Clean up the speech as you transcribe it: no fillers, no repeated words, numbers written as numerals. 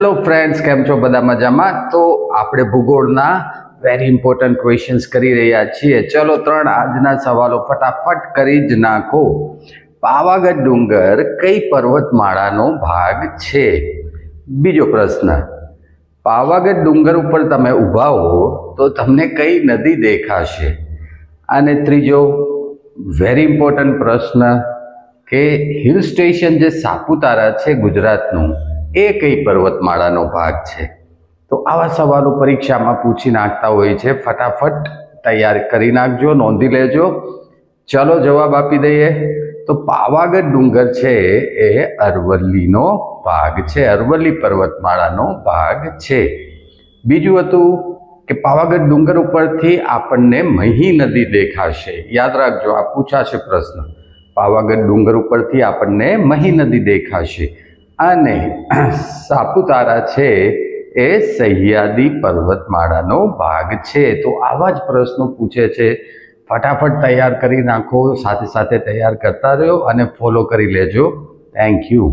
Hello friends, કેમ છો? બધા મજામાં? તો આપણે ભૂગોળના વેરી ઇમ્પોર્ટન્ટ ક્વેશ્ચન્સ કરી રહ્યા છીએ. ચલો 3 આજના સવાલો ફટાફટ કરી જ નાખો. પાવાગઢ ડુંગર કઈ પર્વતમાળાનો ભાગ છે? બીજો પ્રશ્ન, પાવાગઢ ડુંગર ઉપર તમે ઊભા હો તો તમને કઈ નદી દેખાશે? અને ત્રીજો વેરી ઇમ્પોર્ટન્ટ પ્રશ્ન કે હિલ સ્ટેશન જે સાપુતારા છે ગુજરાતનું, એ કઈ પર્વતમાળાનો ભાગ છે? તો આવા સવાલો પરીક્ષામાં પૂછી નાખતા હોય છે. ફટાફટ તૈયાર કરી નાખજો, નોંધી લેજો. ચલો જવાબ આપી દઈએ. તો પાવાગઢ ડુંગર છે એ અરવલ્લીનો ભાગ છે, અરવલ્લી પર્વતમાળાનો ભાગ છે. બીજું હતું કે પાવાગઢ ડુંગર ઉપરથી આપણને મહી નદી દેખાશે. યાદ રાખજો, આ પૂછાશે પ્રશ્ન. પાવાગઢ ડુંગર ઉપરથી આપણને મહી નદી દેખાશે. અને સાપુતારા છે એ સહ્યાદ્રી પર્વતમાળાનો ભાગ છે. તો આવા જ પ્રશ્નો પૂછે છે. ફટાફટ તૈયાર કરી નાખો, સાથે સાથે તૈયાર કરતા રહ્યો અને ફોલો કરી લેજો. Thank you.